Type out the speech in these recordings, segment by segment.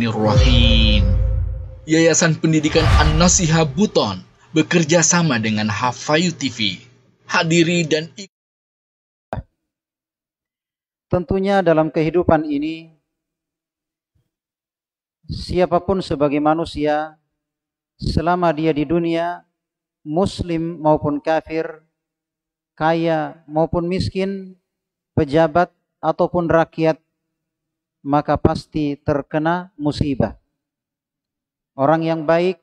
Bismillahirrahmanirrahim. Yayasan Pendidikan An-Nasiha Buton bekerja sama dengan Hafayu TV. Hadiri dan tentunya dalam kehidupan ini, siapapun sebagai manusia, selama dia di dunia, muslim maupun kafir, kaya maupun miskin, pejabat ataupun rakyat, maka pasti terkena musibah. Orang yang baik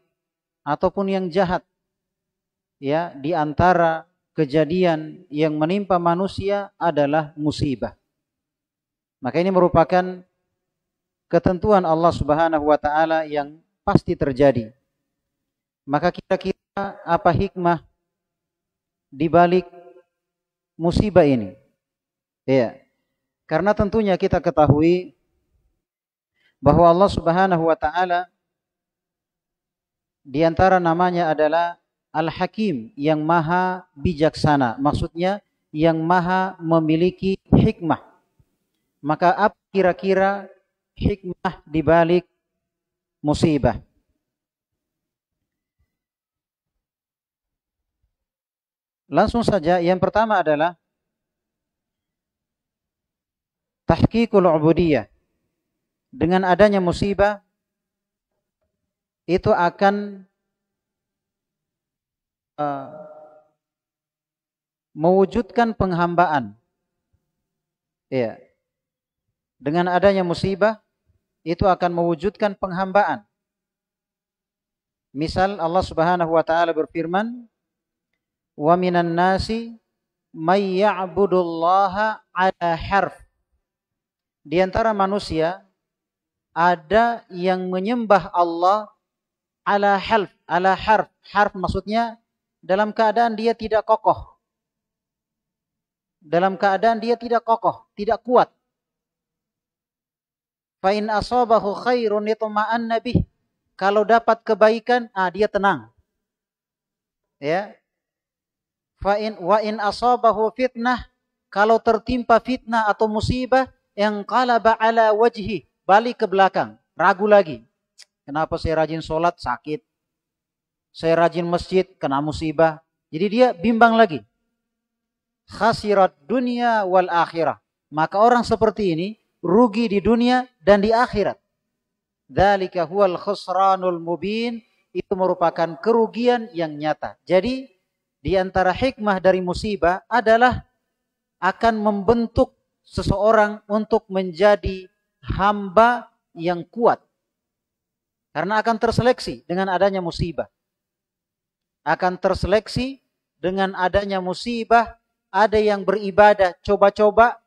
ataupun yang jahat, ya, di antara kejadian yang menimpa manusia adalah musibah. Maka ini merupakan ketentuan Allah Subhanahu wa taala yang pasti terjadi. Maka kira-kira apa hikmah di balik musibah ini? Ya. Karena tentunya kita ketahui bahwa Allah Subhanahu wa taala di antara namanya adalah Al-Hakim, yang maha bijaksana. Maksudnya yang maha memiliki hikmah. Maka apa kira-kira hikmah di balik musibah? Langsung saja, yang pertama adalah tahqiqul ubudiyah. Dengan adanya musibah, itu akan mewujudkan penghambaan. Ya. Dengan adanya musibah, itu akan mewujudkan penghambaan. Misal Allah Subhanahu wa taala berfirman, "Wa minan nasi may ya'budullaha 'ala harf." Di antara manusia ada yang menyembah Allah ala harf. Harf maksudnya dalam keadaan dia tidak kokoh. Dalam keadaan dia tidak kokoh, tidak kuat. Fa in asabahu khairun yatma'anna bih. Kalau dapat kebaikan, dia tenang. Ya. Wa in asabahu fitnah, kalau tertimpa fitnah atau musibah, yang qalaba ala wajhi, balik ke belakang, ragu lagi. Kenapa saya rajin sholat, sakit. Saya rajin masjid, kena musibah. Jadi dia bimbang lagi. Khasirat dunia wal akhirah. Maka orang seperti ini rugi di dunia dan di akhirat. Dzalika huwal khusranul mubin. Itu merupakan kerugian yang nyata. Jadi di antara hikmah dari musibah adalah akan membentuk seseorang untuk menjadi hamba yang kuat. Karena akan terseleksi dengan adanya musibah. Akan terseleksi dengan adanya musibah. Ada yang beribadah coba-coba,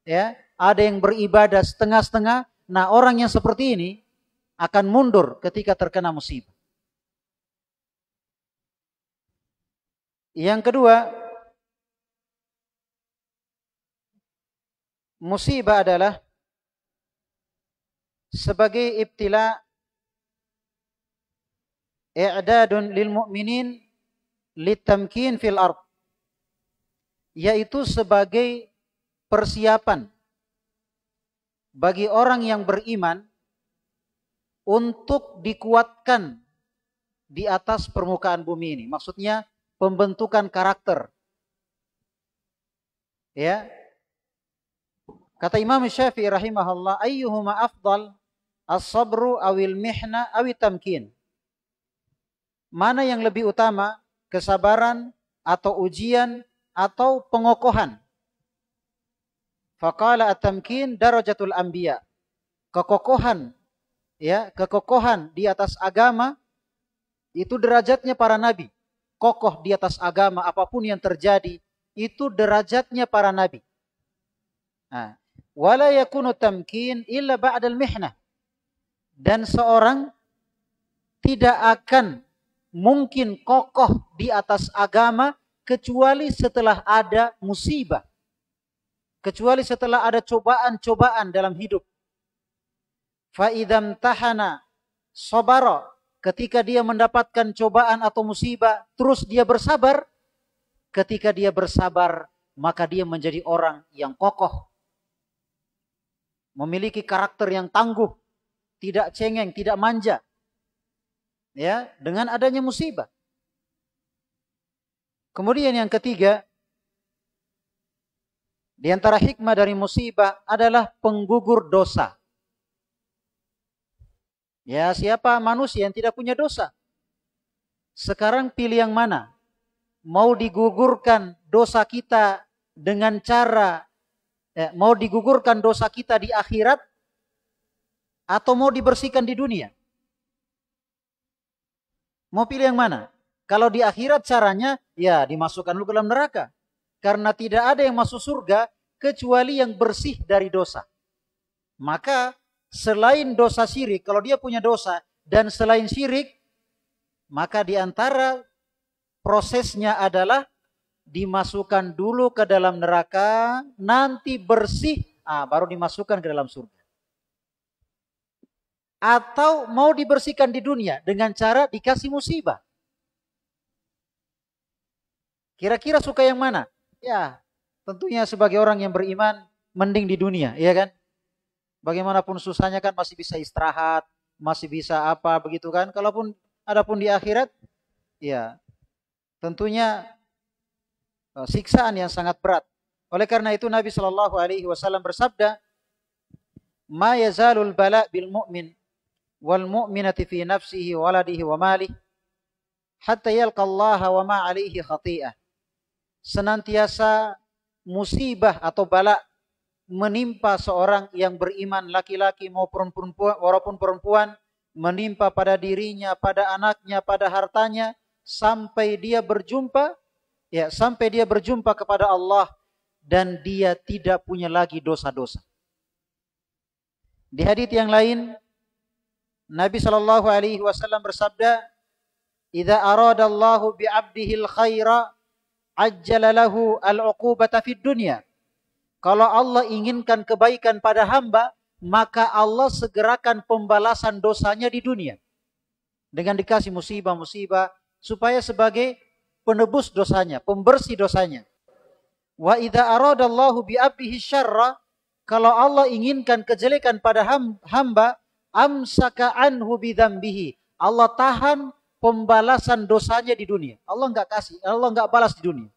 ya, ada yang beribadah setengah-setengah. Nah, orang yang seperti ini akan mundur ketika terkena musibah. Yang kedua, musibah adalah sebagai ibtila, i'dadun lil mu'minin litamkin fil ard, yaitu sebagai persiapan bagi orang yang beriman untuk dikuatkan di atas permukaan bumi ini. Maksudnya pembentukan karakter. Ya. Kata Imam Syafi'i rahimahullah, ayyuhuma afdal, as-sabru awil mihna awit tamkin. Mana yang lebih utama, kesabaran atau ujian atau pengokohan? Faqala at-tamkin darajatul anbiya. Kekokohan, ya, kekokohan di atas agama itu derajatnya para nabi. Kokoh di atas agama apapun yang terjadi itu derajatnya para nabi. Nah, wala yakunu tamkin illa ba'dal mihnah. Dan seorang tidak akan mungkin kokoh di atas agama kecuali setelah ada musibah. Kecuali setelah ada cobaan-cobaan dalam hidup. Fa idzam tahana sabara, ketika dia mendapatkan cobaan atau musibah, terus dia bersabar. Ketika dia bersabar, maka dia menjadi orang yang kokoh. Memiliki karakter yang tangguh. tidak cengeng, tidak manja. Ya, dengan adanya musibah. Kemudian yang ketiga, di antara hikmah dari musibah adalah penggugur dosa. Ya, siapa manusia yang tidak punya dosa? Sekarang pilih yang mana? Mau digugurkan dosa kita dengan cara, mau digugurkan dosa kita di akhirat, atau mau dibersihkan di dunia? Mau pilih yang mana? Kalau di akhirat caranya, ya dimasukkan lu ke dalam neraka. Karena tidak ada yang masuk surga kecuali yang bersih dari dosa. Maka selain dosa syirik, kalau dia punya dosa dan selain syirik, maka di antara prosesnya adalah dimasukkan dulu ke dalam neraka, nanti bersih, baru dimasukkan ke dalam surga. Atau mau dibersihkan di dunia dengan cara dikasih musibah. Kira-kira suka yang mana? Ya, tentunya sebagai orang yang beriman, mending di dunia, ya kan? Bagaimanapun susahnya kan masih bisa istirahat, masih bisa apa begitu kan? Kalaupun adapun di akhirat, ya tentunya siksaan yang sangat berat. Oleh karena itu Nabi Shallallahu Alaihi Wasallam bersabda, "Ma yazalul bala bil mu'min wal mu'minati fi nafsihi waladihi wa malih hatta yalqa Allah wa ma alaihi khati'ah." Senantiasa musibah atau bala menimpa seorang yang beriman, laki-laki maupun perempuan, menimpa pada dirinya, pada anaknya, pada hartanya, sampai dia berjumpa kepada Allah dan dia tidak punya lagi dosa-dosa. Di hadits yang lain Nabi Shallallahu Alaihi Wasallam bersabda, "Idza aradallahu bi 'abdihil khaira ajjala lahu al-'uqubata fid dunya." Kalau Allah inginkan kebaikan pada hamba, maka Allah segerakan pembalasan dosanya di dunia. Dengan dikasih musibah-musibah supaya sebagai penebus dosanya, pembersih dosanya. Wa idza aradallahu bi 'abdihi syarra, kalau Allah inginkan kejelekan pada hamba, amsaka anhu bidzambihi. Allah tahan pembalasan dosanya di dunia. Allah enggak balas di dunia.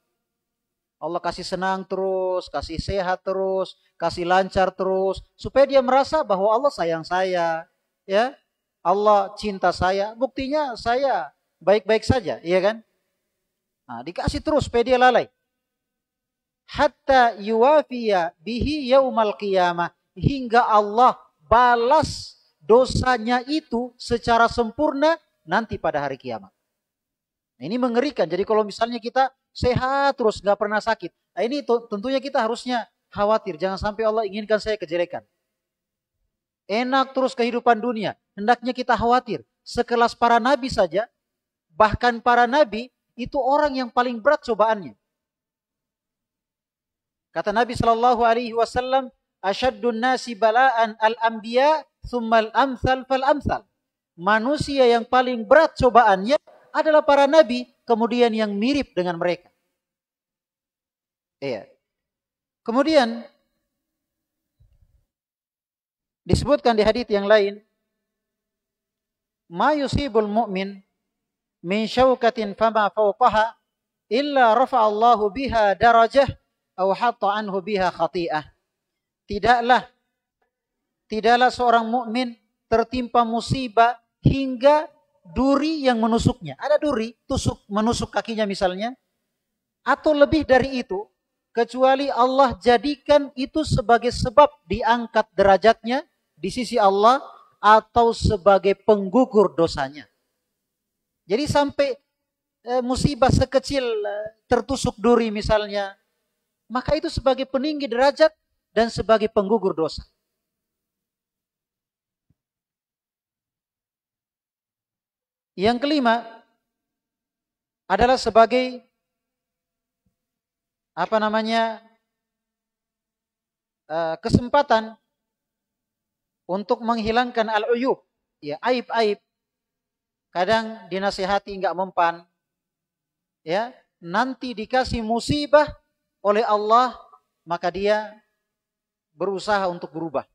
Allah kasih senang terus, kasih sehat terus, kasih lancar terus, supaya dia merasa bahwa Allah sayang saya, ya. Allah cinta saya, buktinya saya baik-baik saja, iya kan? Nah, dikasih terus supaya dia lalai. Hatta yuwafiya bihi yaumal qiyamah, hingga Allah balas dosanya itu secara sempurna nanti pada hari kiamat. Nah, ini mengerikan. Jadi kalau misalnya kita sehat terus, nggak pernah sakit, nah ini tentunya kita harusnya khawatir. Jangan sampai Allah inginkan saya kejelekan. Enak terus kehidupan dunia, hendaknya kita khawatir. Sekelas para nabi saja, bahkan para nabi itu orang yang paling berat cobaannya. Kata Nabi Shallallahu Alaihi Wasallam, "Asyaddun nasi bala'an al-anbiya, tsummal amsal fal amsal." Manusia yang paling berat cobaannya adalah para nabi, kemudian yang mirip dengan mereka. Iya. Kemudian disebutkan di hadits yang lain, "Ma yusibul mu'min min syaukatin fama fawqaha illa rafa'allahu biha darajah aw hatta anhu biha khati'ah." Tidaklah seorang mukmin tertimpa musibah hingga duri yang menusuknya. Ada duri menusuk kakinya misalnya, atau lebih dari itu, kecuali Allah jadikan itu sebagai sebab diangkat derajatnya di sisi Allah atau sebagai penggugur dosanya. Jadi sampai musibah sekecil tertusuk duri misalnya, maka itu sebagai peninggi derajat dan sebagai penggugur dosa. Yang kelima adalah sebagai kesempatan untuk menghilangkan al-uyub, ya, aib-aib. Kadang dinasihati enggak mempan, ya, nanti dikasih musibah oleh Allah, maka dia berusaha untuk berubah.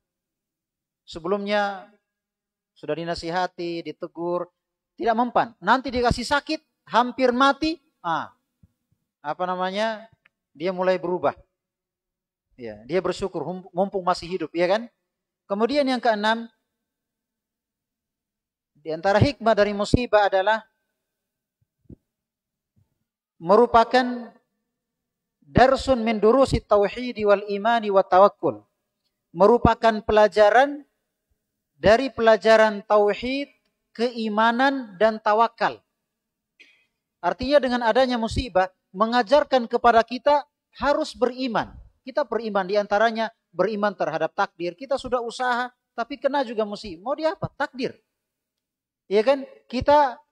Sebelumnya Sudah dinasihati, ditegur, tidak mempan. Nanti dikasih sakit, hampir mati, dia mulai berubah. Ya, dia bersyukur mumpung masih hidup, ya kan? Kemudian yang keenam, di antara hikmah dari musibah adalah merupakan darsun min durusi tauhid wal imani wa tawakkul. Merupakan pelajaran dari pelajaran tauhid, keimanan dan tawakal. Artinya dengan adanya musibah mengajarkan kepada kita harus beriman. Kita beriman, di antaranya beriman terhadap takdir. Kita sudah usaha tapi kena juga musibah. Mau dia apa? Takdir. Ya kan? Kita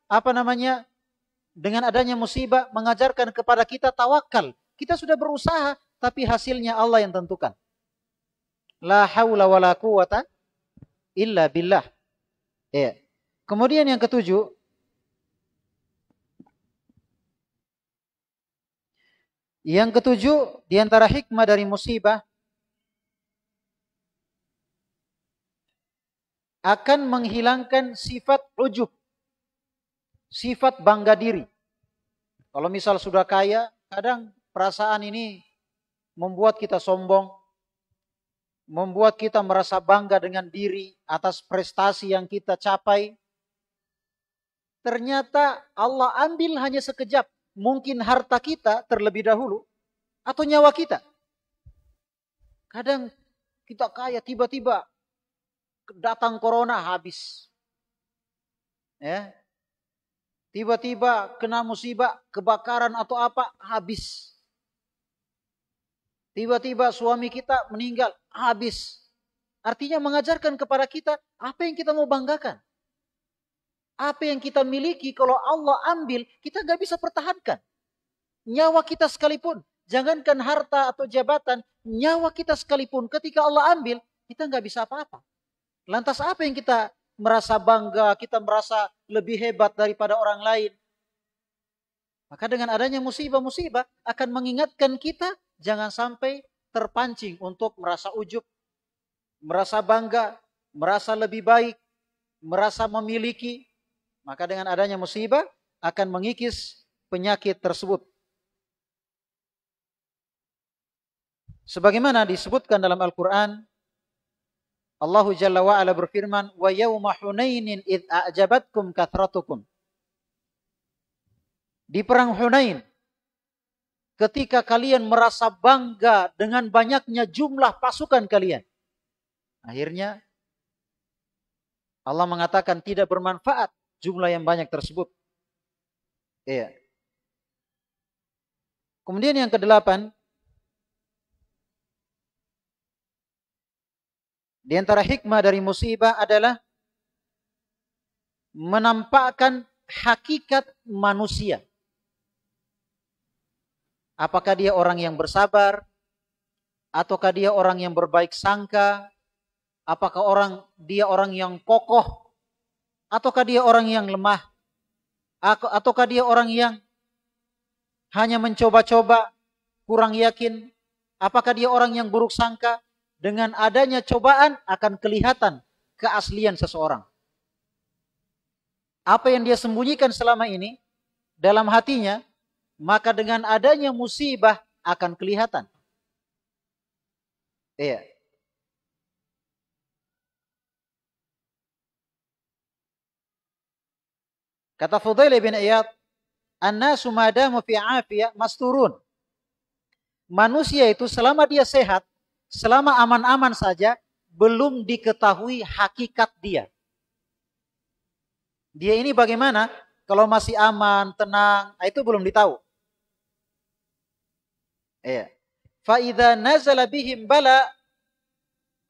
dengan adanya musibah mengajarkan kepada kita tawakal. Kita sudah berusaha tapi hasilnya Allah yang tentukan. La haula wala quwata illa billah. Ya. Kemudian yang ketujuh, di antara hikmah dari musibah akan menghilangkan sifat ujub, sifat bangga diri. Kalau misal sudah kaya, kadang perasaan ini membuat kita sombong, membuat kita merasa bangga dengan diri atas prestasi yang kita capai. Ternyata Allah ambil hanya sekejap. Mungkin harta kita terlebih dahulu atau nyawa kita. Kadang kita kaya, tiba-tiba datang corona, habis. Ya. Tiba-tiba kena musibah, kebakaran atau apa, habis. Tiba-tiba suami kita meninggal, habis. Artinya mengajarkan kepada kita apa yang kita mau banggakan. Apa yang kita miliki kalau Allah ambil, kita gak bisa pertahankan. Nyawa kita sekalipun, jangankan harta atau jabatan, nyawa kita sekalipun ketika Allah ambil, kita gak bisa apa-apa. Lantas apa yang kita merasa bangga, kita merasa lebih hebat daripada orang lain? Maka dengan adanya musibah-musibah akan mengingatkan kita jangan sampai terpancing untuk merasa ujub, merasa bangga, merasa lebih baik, merasa memiliki. Maka dengan adanya musibah akan mengikis penyakit tersebut. Sebagaimana disebutkan dalam Al-Quran, Allah Jalla wa'ala berfirman, wa yawma Hunainin idh a'jabatkum kathratukum. Di perang Hunain, ketika kalian merasa bangga dengan banyaknya jumlah pasukan kalian, akhirnya Allah mengatakan tidak bermanfaat jumlah yang banyak tersebut. Iya. Kemudian yang kedelapan, di antara hikmah dari musibah adalah menampakkan hakikat manusia. Apakah dia orang yang bersabar, ataukah dia orang yang berbaik sangka, apakah dia orang yang kokoh, ataukah dia orang yang lemah, ataukah dia orang yang hanya mencoba-coba, kurang yakin, apakah dia orang yang buruk sangka. Dengan adanya cobaan akan kelihatan keaslian seseorang. Apa yang dia sembunyikan selama ini dalam hatinya, maka dengan adanya musibah akan kelihatan. Iya. Kata Fudail bin Iyad, "An-nasu madamu fi 'afiyah masturun." Manusia itu selama dia sehat, selama aman-aman saja, belum diketahui hakikat dia. Dia ini bagaimana? Kalau masih aman, tenang, itu belum ditahu. Iya. Fa idza nazala bihim bala,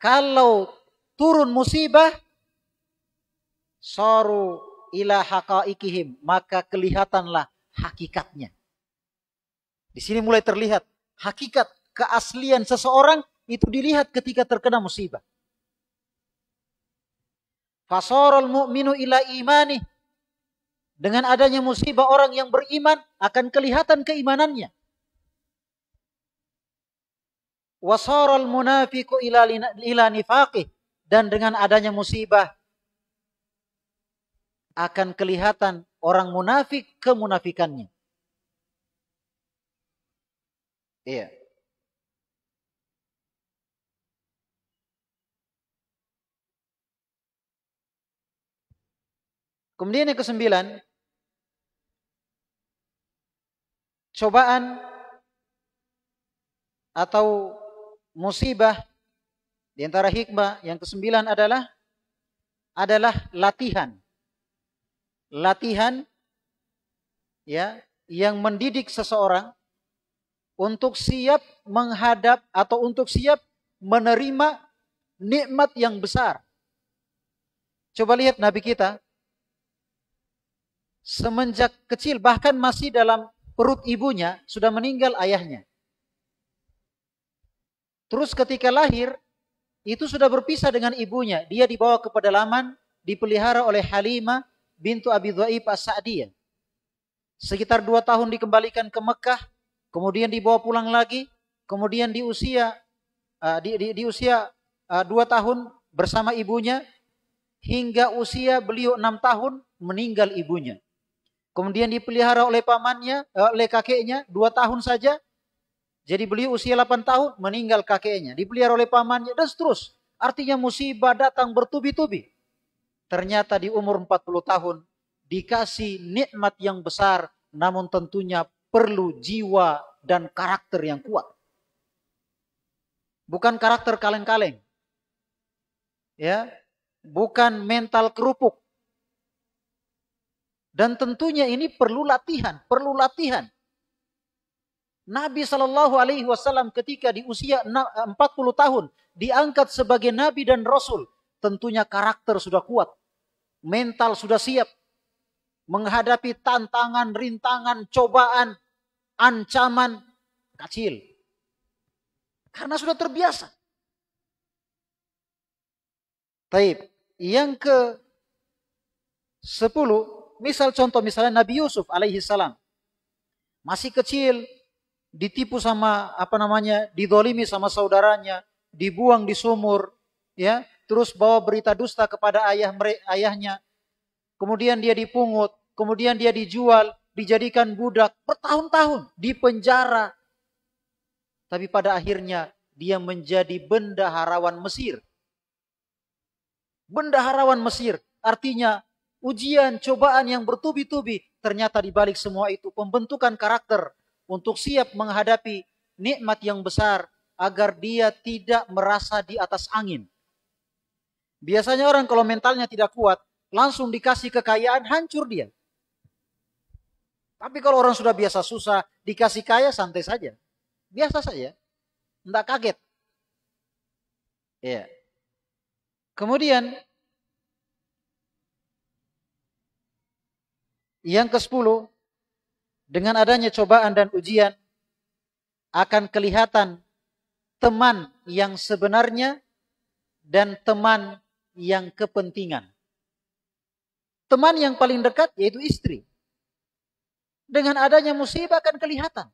kalau turun musibah, saru ila haqaiqihim, maka kelihatanlah hakikatnya. Di sini mulai terlihat hakikat keaslian seseorang. Itu dilihat ketika terkena musibah. Fasaral mu'minu ila imani. Dengan adanya musibah, orang yang beriman akan kelihatan keimanannya. Wasaral munafiqu ila nifaqih. Dan dengan adanya musibah, akan kelihatan orang munafik kemunafikannya. Iya. Kemudian yang kesembilan, cobaan atau musibah di antara hikmah yang kesembilan adalah latihan. Latihan ya yang mendidik seseorang untuk siap menghadap atau untuk siap menerima nikmat yang besar. Coba lihat Nabi kita semenjak kecil, bahkan masih dalam perut ibunya, sudah meninggal ayahnya. Terus ketika lahir, itu sudah berpisah dengan ibunya. Dia dibawa ke pedalaman, dipelihara oleh Halimah bintu Abi Dhaib As-Sa'diyah. Sekitar 2 tahun dikembalikan ke Mekah, kemudian dibawa pulang lagi, kemudian di usia 2 tahun bersama ibunya, hingga usia beliau 6 tahun meninggal ibunya. Kemudian dipelihara oleh pamannya, oleh kakeknya 2 tahun saja. Jadi beliau usia 8 tahun meninggal kakeknya. Dipelihara oleh pamannya dan seterus. Artinya musibah datang bertubi-tubi. Ternyata di umur 40 tahun dikasih nikmat yang besar, namun tentunya perlu jiwa dan karakter yang kuat. Bukan karakter kaleng-kaleng. Ya, bukan mental kerupuk. Dan tentunya ini perlu latihan, Nabi SAW ketika di usia 40 tahun diangkat sebagai Nabi dan Rasul, tentunya karakter sudah kuat, mental sudah siap menghadapi tantangan, rintangan, cobaan, ancaman kecil. Karena sudah terbiasa. Taib. Yang ke-10, misalnya Nabi Yusuf alaihi salam. Masih kecil, ditipu sama didolimi sama saudaranya, dibuang di sumur, ya, terus bawa berita dusta kepada ayahnya. Kemudian dia dipungut, kemudian dia dijual, dijadikan budak bertahun-tahun di penjara. Tapi pada akhirnya dia menjadi bendaharawan Mesir. Bendaharawan Mesir artinya ujian, cobaan yang bertubi-tubi. Ternyata di balik semua itu pembentukan karakter untuk siap menghadapi nikmat yang besar agar dia tidak merasa di atas angin. Biasanya orang kalau mentalnya tidak kuat, langsung dikasih kekayaan, hancur dia. Tapi kalau orang sudah biasa susah, dikasih kaya, santai saja. Biasa saja. Tidak kaget. Ya. Kemudian yang ke-10, dengan adanya cobaan dan ujian akan kelihatan teman yang sebenarnya dan teman yang kepentingan. Teman yang paling dekat yaitu istri. Dengan adanya musibah akan kelihatan.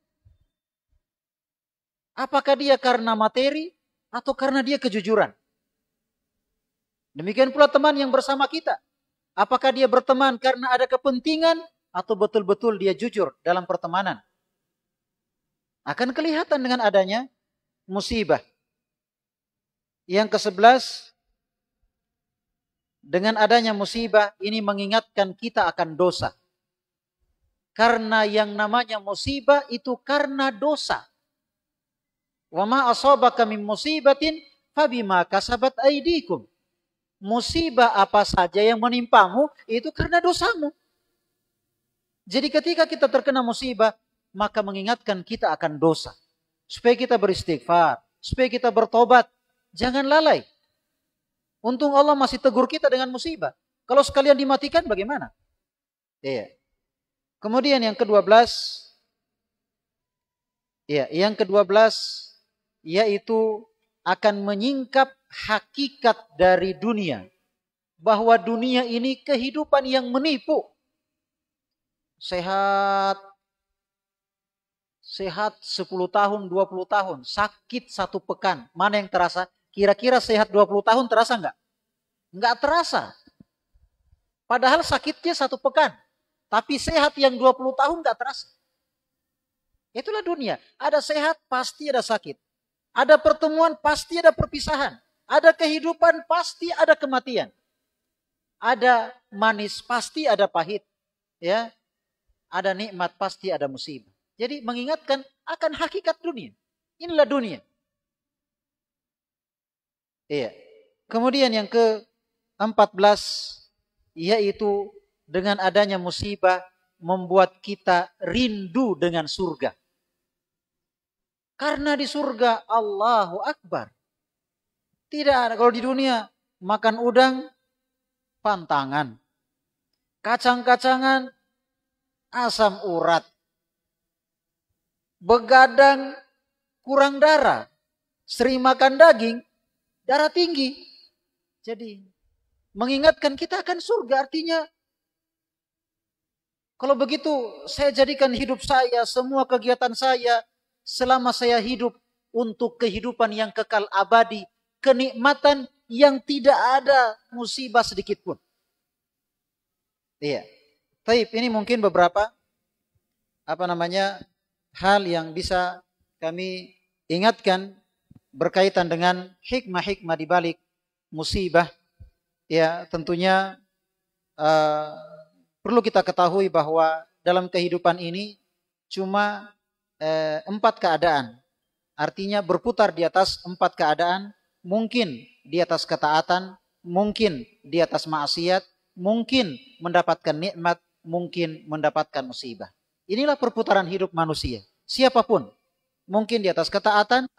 Apakah dia karena materi atau karena dia kejujuran? Demikian pula teman yang bersama kita. Apakah dia berteman karena ada kepentingan atau betul-betul dia jujur dalam pertemanan? Akan kelihatan dengan adanya musibah. Yang ke-11, dengan adanya musibah ini mengingatkan kita akan dosa. Karena yang namanya musibah itu karena dosa. Wa ma asabaka min musibatin fabima kasabat aydikum. Musibah apa saja yang menimpamu itu karena dosamu. Jadi ketika kita terkena musibah, maka mengingatkan kita akan dosa. Supaya kita beristighfar, supaya kita bertobat. Jangan lalai. Untung Allah masih tegur kita dengan musibah. Kalau sekalian dimatikan bagaimana? Iya. Kemudian yang ke-12, yaitu akan menyingkap hakikat dari dunia. Bahwa dunia ini kehidupan yang menipu. Sehat 10 tahun, 20 tahun. Sakit 1 pekan. Mana yang terasa? Kira-kira sehat 20 tahun terasa enggak? Enggak terasa. Padahal sakitnya 1 pekan. Tapi sehat yang 20 tahun gak terasa. Itulah dunia. Ada sehat, pasti ada sakit. Ada pertemuan, pasti ada perpisahan. Ada kehidupan, pasti ada kematian. Ada manis, pasti ada pahit. Ya, ada nikmat, pasti ada musibah. Jadi mengingatkan akan hakikat dunia. Inilah dunia. Iya. Kemudian yang ke-14, yaitu dengan adanya musibah membuat kita rindu dengan surga. Karena di surga Allahu Akbar. Tidak ada, kalau di dunia makan udang pantangan, kacang-kacangan, asam urat, begadang kurang darah, sering makan daging, darah tinggi. Jadi mengingatkan kita akan surga, artinya kalau begitu saya jadikan hidup saya, semua kegiatan saya selama saya hidup untuk kehidupan yang kekal abadi, kenikmatan yang tidak ada musibah sedikit pun. Iya. Taib, ini mungkin beberapa hal yang bisa kami ingatkan berkaitan dengan hikmah-hikmah di balik musibah. Ya, tentunya perlu kita ketahui bahwa dalam kehidupan ini cuma 4 keadaan. Artinya berputar di atas 4 keadaan, mungkin di atas ketaatan, mungkin di atas maksiat, mungkin mendapatkan nikmat, mungkin mendapatkan musibah. Inilah perputaran hidup manusia. Siapapun, mungkin di atas ketaatan,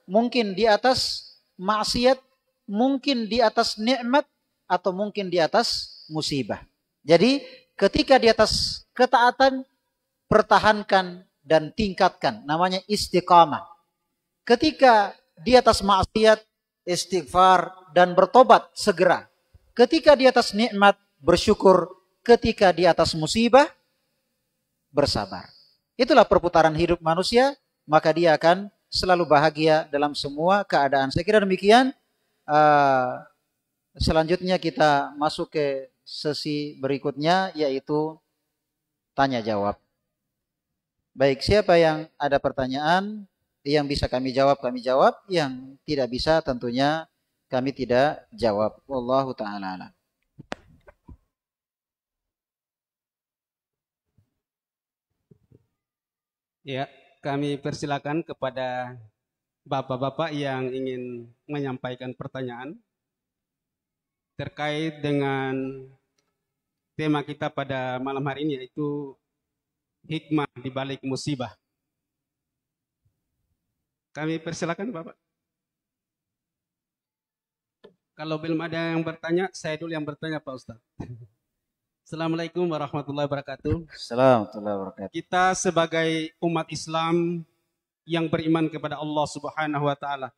mungkin di atas maksiat, mungkin di atas nikmat, atau mungkin di atas musibah. Jadi ketika di atas ketaatan, pertahankan dan tingkatkan. Namanya istiqamah. Ketika di atas maksiat, istighfar dan bertobat segera. Ketika di atas nikmat, bersyukur. Ketika di atas musibah, bersabar. Itulah perputaran hidup manusia, maka dia akan selalu bahagia dalam semua keadaan. Saya kira demikian. Selanjutnya kita masuk ke sesi berikutnya, yaitu tanya jawab. Baik, siapa yang ada pertanyaan yang bisa kami jawab, yang tidak bisa tentunya kami tidak jawab. Wallahu ta'ala a'lam. Ya, kami persilakan kepada bapak-bapak yang ingin menyampaikan pertanyaan terkait dengan tema kita pada malam hari ini, yaitu hikmah di balik musibah. Kami persilakan Bapak. Kalau belum ada yang bertanya, saya dulu yang bertanya Pak Ustaz. Assalamualaikum warahmatullahi wabarakatuh. Assalamualaikum warahmatullahi wabarakatuh. Kita sebagai umat Islam yang beriman kepada Allah Subhanahu wa taala,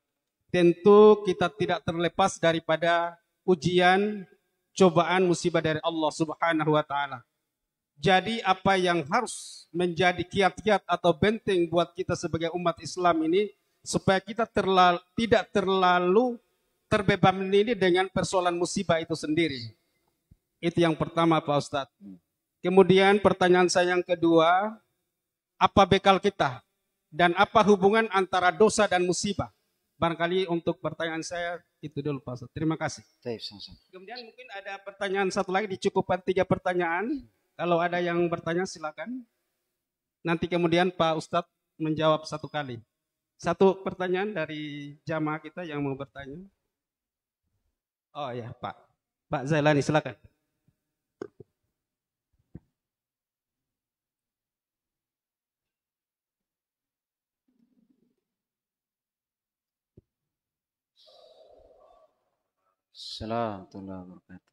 tentu kita tidak terlepas daripada ujian, cobaan, musibah dari Allah Subhanahu wa taala. Jadi apa yang harus menjadi kiat-kiat atau benteng buat kita sebagai umat Islam ini, supaya kita tidak terlalu terbebani dengan persoalan musibah itu sendiri. Itu yang pertama Pak Ustadz. Kemudian pertanyaan saya yang kedua, apa bekal kita? Dan apa hubungan antara dosa dan musibah? Barangkali untuk pertanyaan saya itu dulu Pak Ustadz. Terima kasih. Kemudian mungkin ada pertanyaan satu lagi, dicukupkan 3 pertanyaan. Kalau ada yang bertanya silakan. Nanti kemudian Pak Ustadz menjawab 1 kali. 1 pertanyaan dari jamaah kita yang mau bertanya. Oh ya Pak Zailani silakan. Assalamualaikum warahmatullahi wabarakatuh.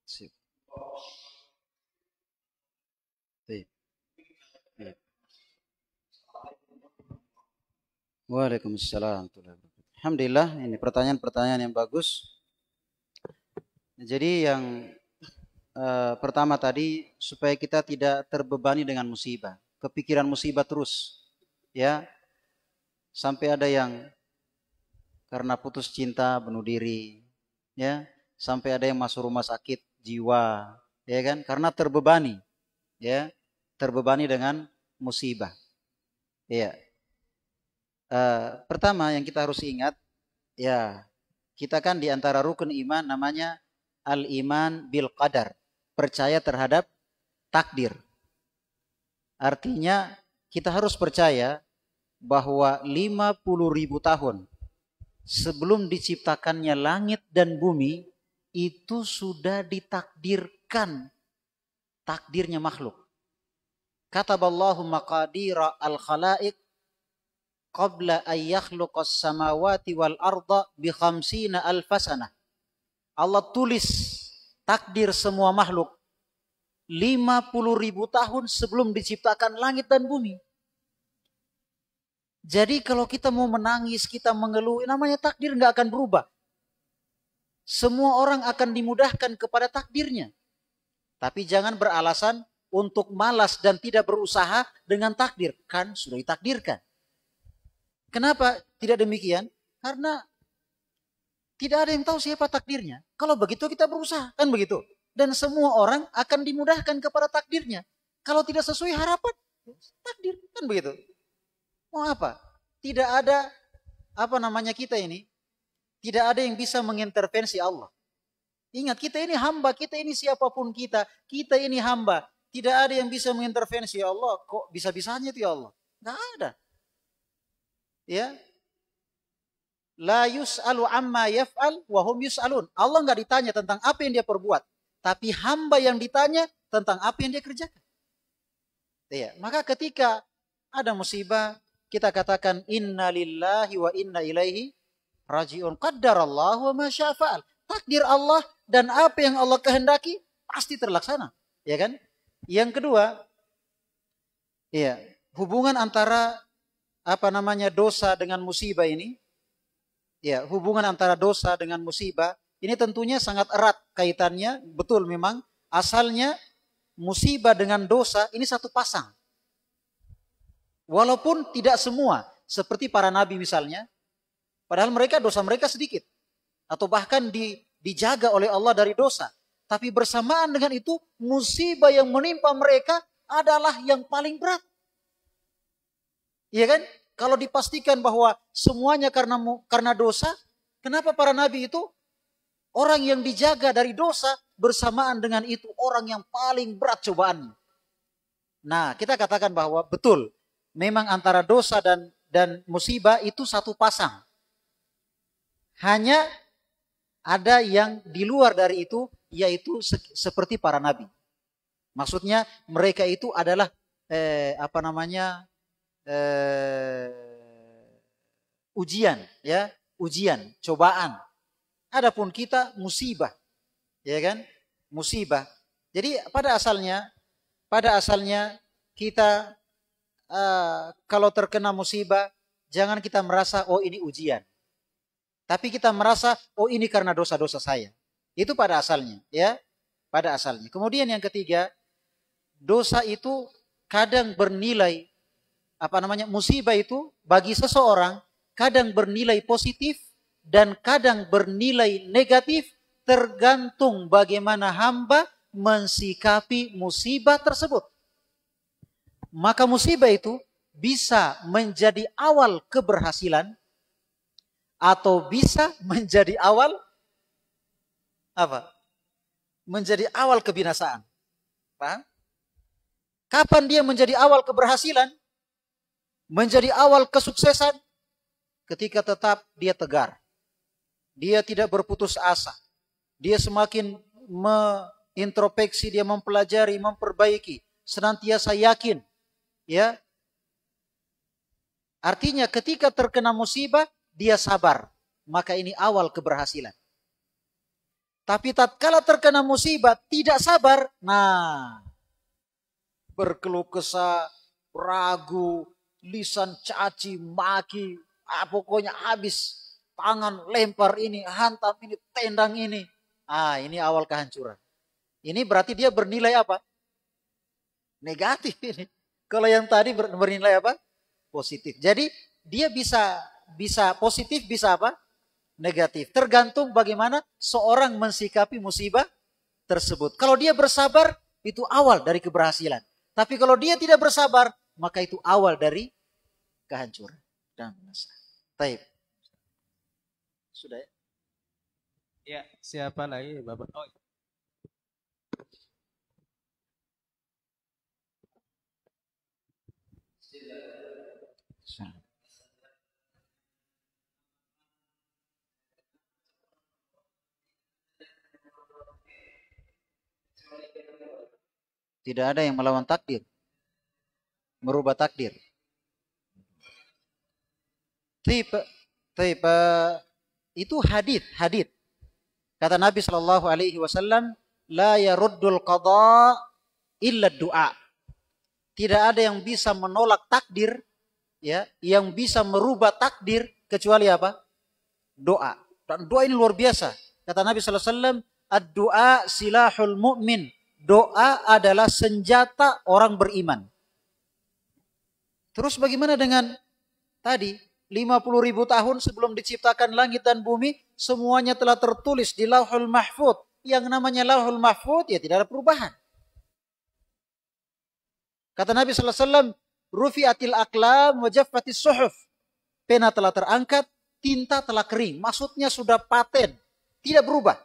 Sip. Baik. Baik. Waalaikumsalam. Alhamdulillah, ini pertanyaan-pertanyaan yang bagus. Jadi yang pertama tadi, supaya kita tidak terbebani dengan musibah, kepikiran musibah terus, ya, sampai ada yang karena putus cinta bunuh diri, ya, sampai ada yang masuk rumah sakit jiwa, ya kan, karena terbebani, ya, terbebani dengan musibah, ya. Pertama yang kita harus ingat, ya, kita kan di antara rukun iman namanya al-iman bil qadar, percaya terhadap takdir. Artinya kita harus percaya bahwa 50.000 tahun sebelum diciptakannya langit dan bumi itu sudah ditakdirkan takdirnya makhluk. Kataballahu maqadira al-khalaiq qabla an yakhluqas samawati wal arda bi 50 alfasana. Allah tulis takdir semua makhluk 50.000 tahun sebelum diciptakan langit dan bumi. Jadi kalau kita mau menangis, kita mengeluh, namanya takdir nggak akan berubah. Semua orang akan dimudahkan kepada takdirnya. Tapi jangan beralasan untuk malas dan tidak berusaha dengan takdir. Kan sudah ditakdirkan. Kenapa tidak demikian? Karena tidak ada yang tahu siapa takdirnya. Kalau begitu kita berusaha, kan begitu. Dan semua orang akan dimudahkan kepada takdirnya. Kalau tidak sesuai harapan, takdir, kan begitu. Mau apa? Tidak ada kita ini, tidak ada yang bisa mengintervensi Allah. Ingat, kita ini hamba, kita ini siapapun kita ini hamba. Tidak ada yang bisa mengintervensi Allah. Kok bisa-bisanya itu ya Allah? Nggak ada. Ya, la yus'alu amma yaf'al wa hum yus'alun. Allah nggak ditanya tentang apa yang dia perbuat, tapi hamba yang ditanya tentang apa yang dia kerjakan. Ya, maka ketika ada musibah, kita katakan inna lillahi wa inna ilaihi raji'un. Qaddarallahu wa ma syaa fa'al. Takdir Allah dan apa yang Allah kehendaki pasti terlaksana, ya kan? Yang kedua, ya, hubungan antara dosa dengan musibah ini, ya, hubungan antara dosa dengan musibah ini tentunya sangat erat kaitannya. Betul, memang asalnya musibah dengan dosa ini satu pasang. Walaupun tidak semua, seperti para nabi misalnya, padahal dosa mereka sedikit, atau bahkan dijaga oleh Allah dari dosa. Tapi bersamaan dengan itu, musibah yang menimpa mereka adalah yang paling berat. Iya kan? Kalau dipastikan bahwa semuanya karena dosa, kenapa para nabi itu orang yang dijaga dari dosa, bersamaan dengan itu orang yang paling berat cobaannya. Nah, kita katakan bahwa betul, memang antara dosa dan musibah itu satu pasang. Hanya ada yang di luar dari itu, yaitu seperti para nabi. Maksudnya mereka itu adalah ujian, ya, ujian, cobaan. Adapun kita musibah, ya kan? Musibah. Jadi pada asalnya kita kalau terkena musibah, jangan kita merasa oh ini ujian. Tapi kita merasa oh ini karena dosa-dosa saya. Itu pada asalnya, ya. Pada asalnya. Kemudian yang ketiga, dosa itu kadang bernilai musibah itu bagi seseorang kadang bernilai positif dan kadang bernilai negatif, tergantung bagaimana hamba mensikapi musibah tersebut. Maka musibah itu bisa menjadi awal keberhasilan atau bisa menjadi awal menjadi awal kebinasaan. Paham? Kapan dia menjadi awal keberhasilan? Menjadi awal kesuksesan? Ketika tetap dia tegar. Dia tidak berputus asa. Dia semakin introspeksi, dia mempelajari, memperbaiki, senantiasa yakin, ya. Artinya ketika terkena musibah, dia sabar, maka ini awal keberhasilan. Tapi tatkala terkena musibah, tidak sabar, nah, berkeluh kesah, ragu, lisan caci, maki, pokoknya habis, tangan lempar ini, hantam ini, tendang ini. Ini awal kehancuran. Ini berarti dia bernilai apa? Negatif ini. Kalau yang tadi bernilai apa? Positif. Jadi dia bisa positif, bisa apa? Negatif. Tergantung bagaimana seorang mensikapi musibah tersebut. Kalau dia bersabar, itu awal dari keberhasilan. Tapi kalau dia tidak bersabar, maka itu awal dari kehancuran dan binasa. Baik. Sudah ya? Ya, siapa lagi, Bapak? Oh. Tidak ada yang melawan takdir, merubah takdir. Tipe itu hadith. Kata Nabi SAW, la yaruddul qada illa du'a. Tidak ada yang bisa menolak takdir, ya, yang bisa merubah takdir kecuali apa? Doa. Dan doa ini luar biasa. Kata Nabi SAW, ad-du'a silahul mu'min. Doa adalah senjata orang beriman. Terus bagaimana dengan tadi? 50.000 tahun sebelum diciptakan langit dan bumi, semuanya telah tertulis di Lauhul Mahfuz. Yang namanya Lauhul Mahfuz, ya tidak ada perubahan. Kata Nabi SAW, rufi'atil aqlam wa jaffatis suhuf. Pena telah terangkat, tinta telah kering. Maksudnya sudah paten, tidak berubah.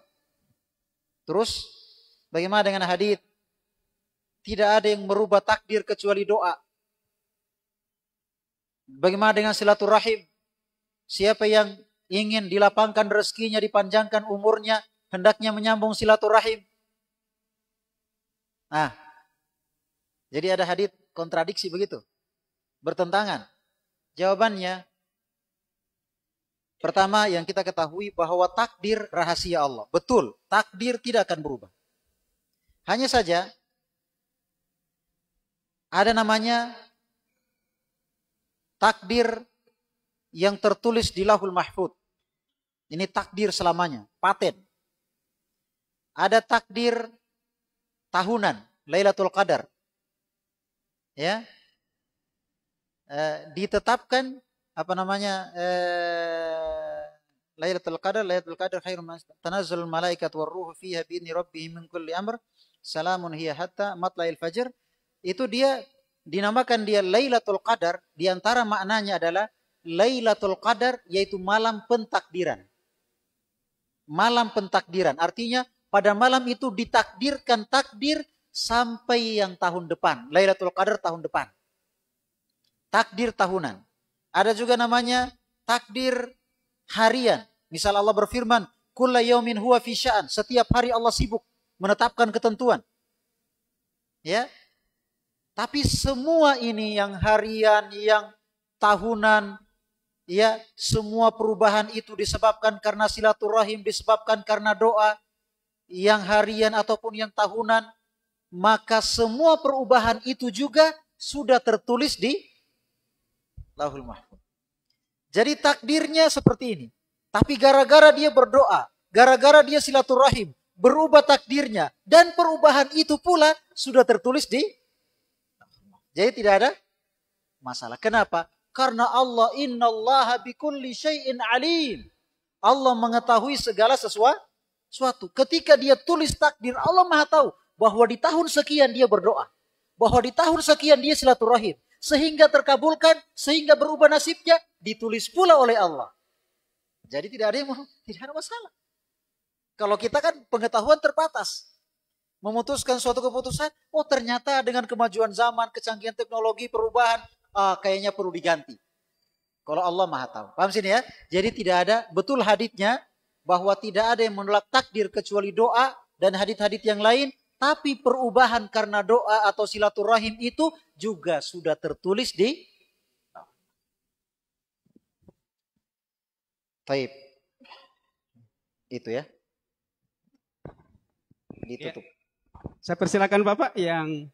Terus, bagaimana dengan hadits? Tidak ada yang merubah takdir kecuali doa. Bagaimana dengan silaturahim? Siapa yang ingin dilapangkan rezekinya, dipanjangkan umurnya, hendaknya menyambung silaturahim. Jadi ada hadits kontradiksi begitu, bertentangan. Jawabannya, pertama yang kita ketahui bahwa takdir rahasia Allah. Betul, takdir tidak akan berubah. Hanya saja ada namanya takdir yang tertulis di Lauhul Mahfuz. Ini takdir selamanya, paten. Ada takdir tahunan, Lailatul Qadar. Ya. Ditetapkan Lailatul Qadar khairum min tanazzalul malaikat war ruhu fiha bi idzni rabbihim min kulli amr salamun hiya hatta matla'il fajr. Itu dia dinamakan dia Lailatul Qadar, di antara maknanya adalah Lailatul Qadar, yaitu malam pentakdiran. Malam pentakdiran, artinya pada malam itu ditakdirkan takdir sampai yang tahun depan. Lailatul Qadar tahun depan. Takdir tahunan. Ada juga namanya takdir harian. Misal Allah berfirman, kulla yaumin huwa fi sya'an. Setiap hari Allah sibuk menetapkan ketentuan. Ya. Tapi semua ini yang harian, yang tahunan, ya, semua perubahan itu disebabkan karena silaturahim, disebabkan karena doa, yang harian ataupun yang tahunan, maka semua perubahan itu juga sudah tertulis di Lauhul Mahfuz. Jadi takdirnya seperti ini. Tapi gara-gara dia berdoa, gara-gara dia silaturahim, berubah takdirnya, dan perubahan itu pula sudah tertulis di. Jadi tidak ada masalah. Kenapa? Karena Allah, innallaha bikulli syai'in alim. Allah mengetahui segala sesuatu. Ketika dia tulis takdir, Allah Maha tahu bahwa di tahun sekian dia berdoa. Bahwa di tahun sekian dia silaturahim. Sehingga terkabulkan, sehingga berubah nasibnya, ditulis pula oleh Allah. Jadi tidak ada masalah. Kalau kita kan pengetahuan terbatas. Memutuskan suatu keputusan, oh ternyata dengan kemajuan zaman, kecanggihan teknologi, perubahan, kayaknya perlu diganti. Kalau Allah Maha tahu. Paham sini ya? Jadi tidak ada, betul haditsnya, bahwa tidak ada yang menolak takdir kecuali doa dan hadits-hadits yang lain, tapi perubahan karena doa atau silaturahim itu juga sudah tertulis di Taib. Itu ya. Ditutup. Ya. Saya persilakan Bapak yang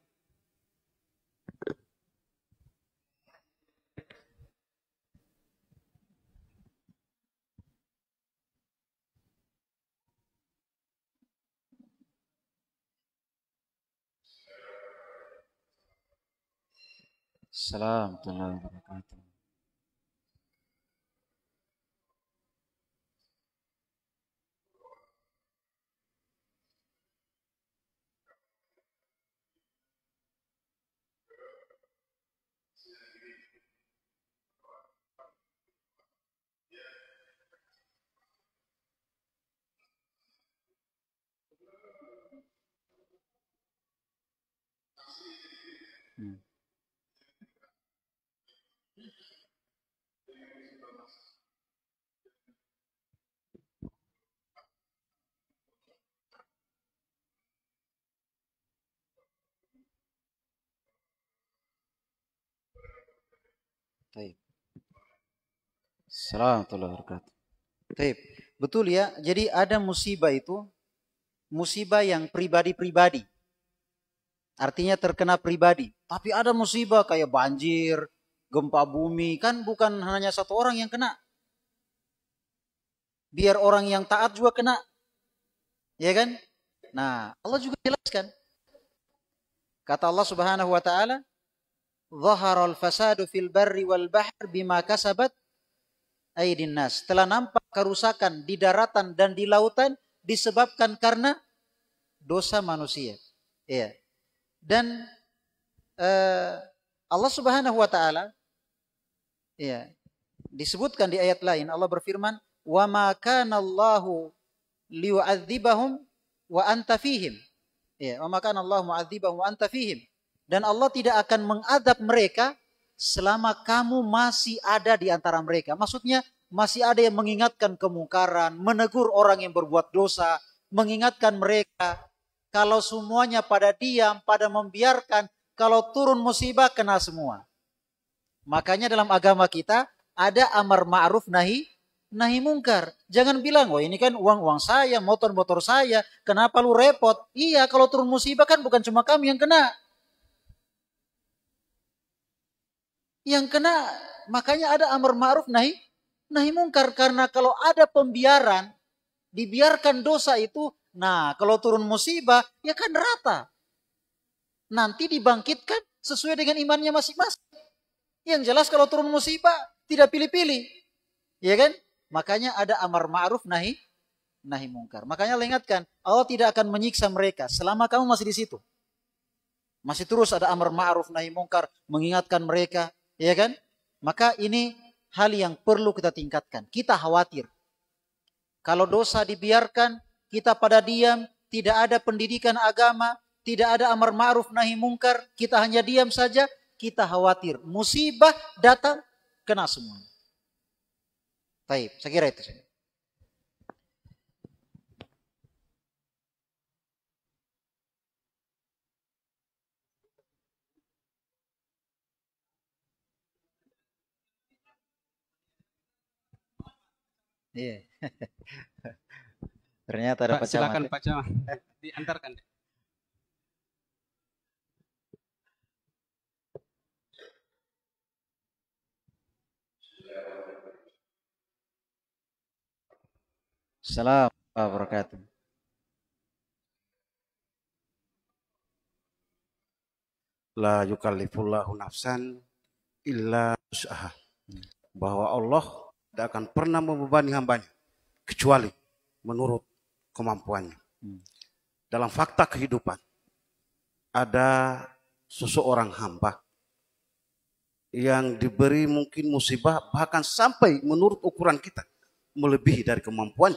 Assalamualaikum warahmatullahi wabarakatuh. Taib. Assalamualaikum warahmatullahi wabarakatuh. Taib. Betul ya. Jadi ada musibah itu, musibah yang pribadi-pribadi. Artinya terkena pribadi. Tapi ada musibah kayak banjir, gempa bumi. Kan bukan hanya satu orang yang kena. Biar orang yang taat juga kena. Ya kan? Nah, Allah juga jelaskan. Kata Allah Subhanahu wa taala, "Dhaharal fasadu fil barri wal bahr bima kasabat aydin nas." Telah nampak kerusakan di daratan dan di lautan disebabkan karena dosa manusia. Iya. Dan Allah Subhanahu wa taala ya, disebutkan di ayat lain, Allah berfirman, "Wa ma kana Allahu liyu'adzibahum wa anta fihim." Ya, "Wa ma kana Allahu mu'adzibahum wa anta fihim." Dan Allah tidak akan mengadab mereka selama kamu masih ada di antara mereka. Maksudnya masih ada yang mengingatkan kemungkaran, menegur orang yang berbuat dosa, mengingatkan mereka. Kalau semuanya pada diam, pada membiarkan, kalau turun musibah kena semua. Makanya dalam agama kita ada amar ma'ruf nahi mungkar. Jangan bilang, "Oh ini kan uang saya, motor saya, kenapa lu repot?" Iya, kalau turun musibah kan bukan cuma kami yang kena. Yang kena, makanya ada amar ma'ruf nahi mungkar. Karena kalau ada pembiaran, dibiarkan dosa itu, nah kalau turun musibah, ya kan rata. Nanti dibangkitkan sesuai dengan imannya masing-masing. Yang jelas kalau turun musibah, tidak pilih-pilih. Ya kan? Makanya ada amar ma'ruf nahi mungkar. Makanya Allah ingatkan, Allah tidak akan menyiksa mereka selama kamu masih di situ. Masih terus ada amar ma'ruf nahi mungkar, mengingatkan mereka. Ya kan? Maka ini hal yang perlu kita tingkatkan. Kita khawatir. Kalau dosa dibiarkan, kita pada diam, tidak ada pendidikan agama, tidak ada amar ma'ruf nahi mungkar, kita hanya diam saja, kita khawatir. Musibah datang, kena semua. Baik, saya kira itu. Iya. Ternyata ada Pak, Pak silakan Camat. Pak Camat diantarkan. Assalamualaikum warahmatullahi wabarakatuh. La yukallifullahu nafsan illa wus'aha. Bahwa Allah tidak akan pernah membebani hambanya kecuali menurut kemampuannya. Dalam fakta kehidupan ada seseorang hamba yang diberi mungkin musibah bahkan sampai menurut ukuran kita melebihi dari kemampuan,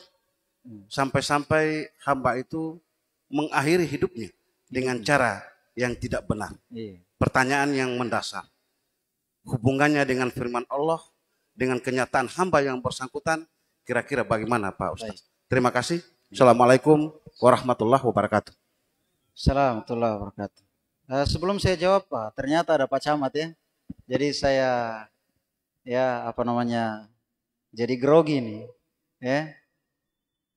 sampai-sampai hamba itu mengakhiri hidupnya dengan cara yang tidak benar. Pertanyaan yang mendasar, hubungannya dengan firman Allah, dengan kenyataan hamba yang bersangkutan, kira-kira bagaimana Pak Ustaz? Terima kasih. Assalamualaikum warahmatullahi wabarakatuh. Assalamualaikum warahmatullahi wabarakatuh. Sebelum saya jawab, Pak, ternyata ada Pak Camat ya. Jadi saya jadi grogi nih, ya.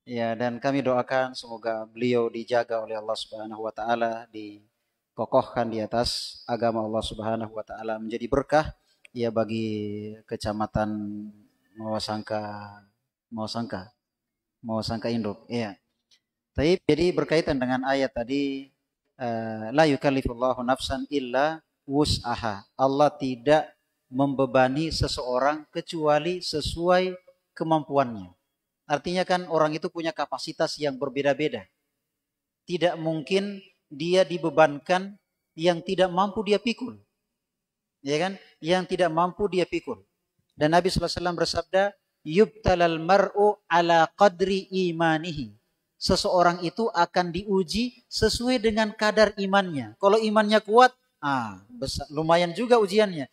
Ya, dan kami doakan semoga beliau dijaga oleh Allah Subhanahu wa taala, dikokohkan di atas agama Allah Subhanahu wa taala, menjadi berkah ya bagi Kecamatan Mawasangka Induk. Iya. Tapi jadi berkaitan dengan ayat tadi, la yukallifullahu nafsan illa wus'aha. Allah tidak membebani seseorang kecuali sesuai kemampuannya. Artinya kan orang itu punya kapasitas yang berbeda-beda. Tidak mungkin dia dibebankan yang tidak mampu dia pikul. Ya kan? Yang tidak mampu dia pikul. Dan Nabi SAW bersabda, yubtalal mar'u ala qadri imanihi. Seseorang itu akan diuji sesuai dengan kadar imannya. Kalau imannya kuat, lumayan juga ujiannya.